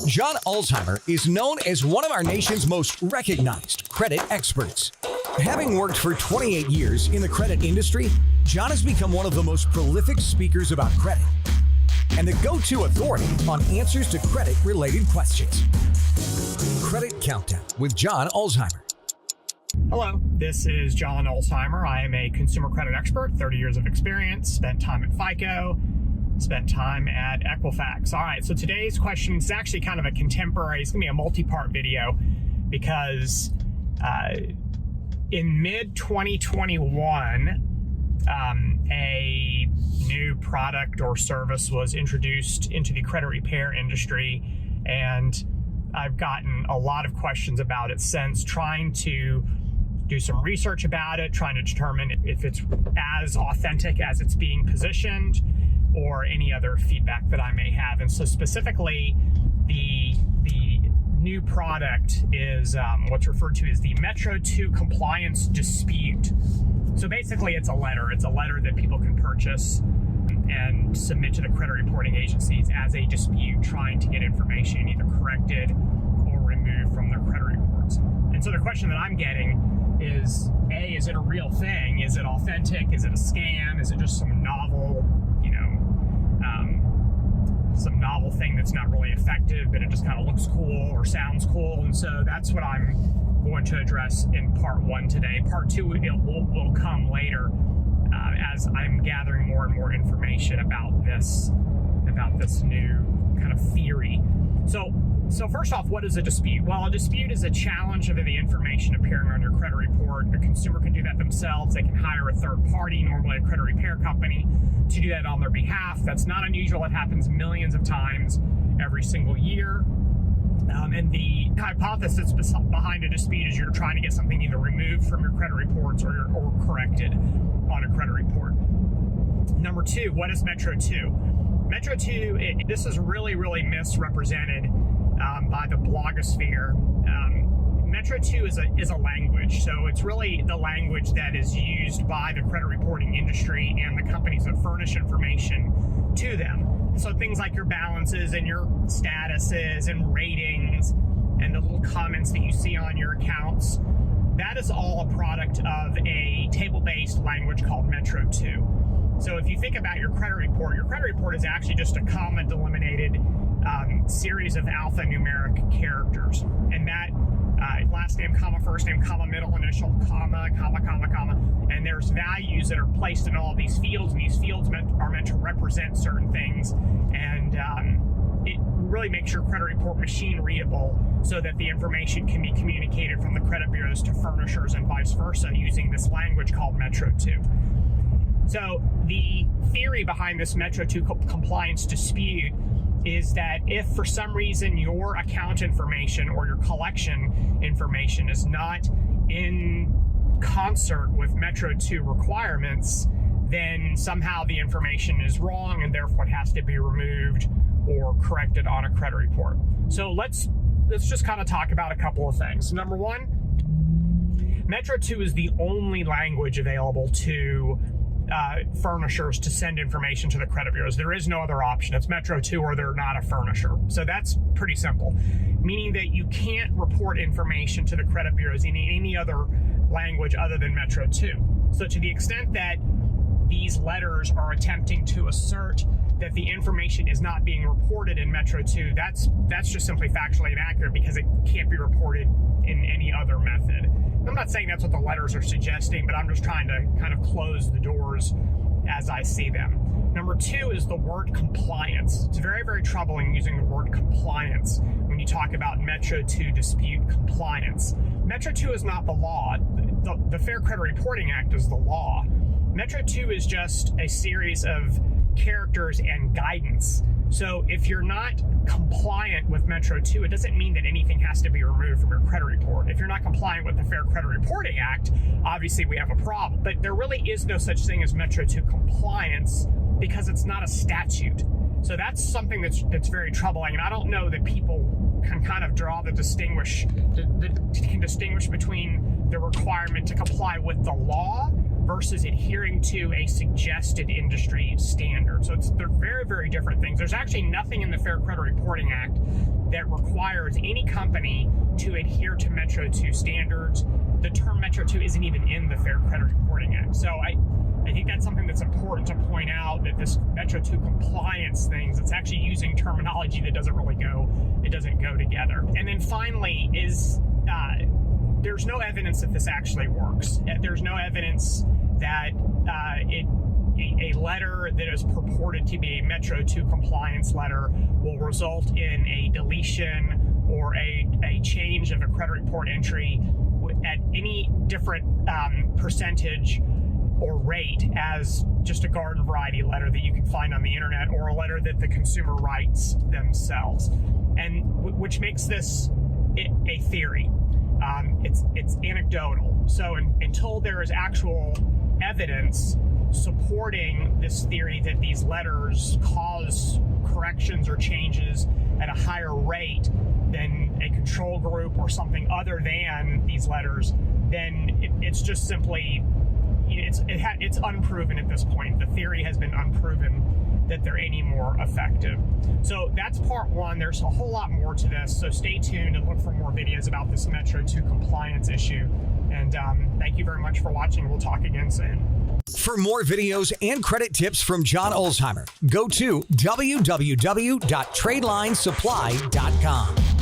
John Alzheimer is known as one of our nation's most recognized credit experts. Having worked for 28 years in the credit industry, John has become one of the most prolific speakers about credit and the go-to authority on answers to credit-related questions. Credit Countdown with John Alzheimer. Hello, this is John Alzheimer. I am a consumer credit expert, 30 years of experience, spent time at FICO, spent time at Equifax. All right, so today's question is actually kind of a contemporary, it's gonna be a multi-part video because in mid-2021, a new product or service was introduced into the credit repair industry, and I've gotten a lot of questions about it since, trying to do some research about it, trying to determine if it's as authentic as it's being positioned or any other feedback that I may have. And so specifically, the new product is what's referred to as the Metro 2 Compliance Dispute. So basically it's a letter. It's a letter that people can purchase and submit to the credit reporting agencies as a dispute, trying to get information either corrected or removed from their credit reports. And so the question that I'm getting is, A, is it a real thing? Is it authentic? Is it a scam? Is it just some novel, some novel thing that's not really effective, but it just kind of looks cool or sounds cool? And so that's what I'm going to address in part one today. Part two will come later as I'm gathering more and more information about this new kind of theory. So first off, what is a dispute? Well, a dispute is a challenge of the information appearing on your credit report. A consumer can do that themselves. They can hire a third party, normally a credit repair company, to do that on their behalf. That's not unusual. It happens millions of times every single year. And the hypothesis behind a dispute is you're trying to get something either removed from your credit reports or corrected on a credit report. Number two, what is Metro 2? Metro 2, this is really, really misrepresented by the blogosphere. Metro 2 is a language, so it's really the language that is used by the credit reporting industry and the companies that furnish information to them. So things like your balances and your statuses and ratings and the little comments that you see on your accounts, that is all a product of a table-based language called Metro 2. So if you think about your credit report is actually just a comma delimited series of alphanumeric characters. And that last name, comma, first name, comma, middle initial, comma, comma, comma, comma. And there's values that are placed in all these fields, and these fields are meant to represent certain things. And it really makes your credit report machine readable so that the information can be communicated from the credit bureaus to furnishers and vice versa using this language called Metro 2. So the theory behind this Metro 2 compliance dispute is that if for some reason your account information or your collection information is not in concert with Metro 2 requirements, then somehow the information is wrong and therefore it has to be removed or corrected on a credit report. So let's just kind of talk about a couple of things. Number one, Metro 2 is the only language available to furnishers to send information to the credit bureaus. There is no other option. It's Metro 2 or they're not a furnisher. So that's pretty simple, meaning that you can't report information to the credit bureaus in any other language other than Metro 2. So to the extent that these letters are attempting to assert that the information is not being reported in Metro 2, that's just simply factually inaccurate because it can't be reported in any other method. I'm not saying that's what the letters are suggesting, but I'm just trying to kind of close the doors as I see them. Number two is the word compliance. It's very, very troubling using the word compliance when you talk about Metro 2 dispute compliance. Metro 2 is not the law. The Fair Credit Reporting Act is the law. Metro 2 is just a series of characters and guidance. So if you're not compliant with Metro 2, it doesn't mean that anything has to be removed from your credit report. If you're not compliant with the Fair Credit Reporting Act, obviously we have a problem. But there really is no such thing as Metro 2 compliance because it's not a statute. So that's something that's very troubling. And I don't know that people can kind of draw can distinguish between the requirement to comply with the law versus adhering to a suggested industry standard. So they're very, very different things. There's actually nothing in the Fair Credit Reporting Act that requires any company to adhere to Metro 2 standards. The term Metro 2 isn't even in the Fair Credit Reporting Act. So I think that's something that's important to point out, that this Metro 2 compliance things, it's actually using terminology that doesn't go together. And then finally is there's no evidence that this actually works. There's no evidence that a letter that is purported to be a Metro 2 compliance letter will result in a deletion or a change of a credit report entry at any different percentage or rate as just a garden variety letter that you can find on the internet, or a letter that the consumer writes themselves, and which makes this a theory. It's anecdotal. So until there is actual evidence supporting this theory that these letters cause corrections or changes at a higher rate than a control group or something other than these letters, then it's just simply, it's unproven at this point. The theory has been unproven that they're any more effective. So that's part one. There's a whole lot more to this, so stay tuned and look for more videos about this Metro 2 compliance issue. And thank you very much for watching. We'll talk again soon. For more videos and credit tips from John Olsheimer, go to www.tradelinesupply.com.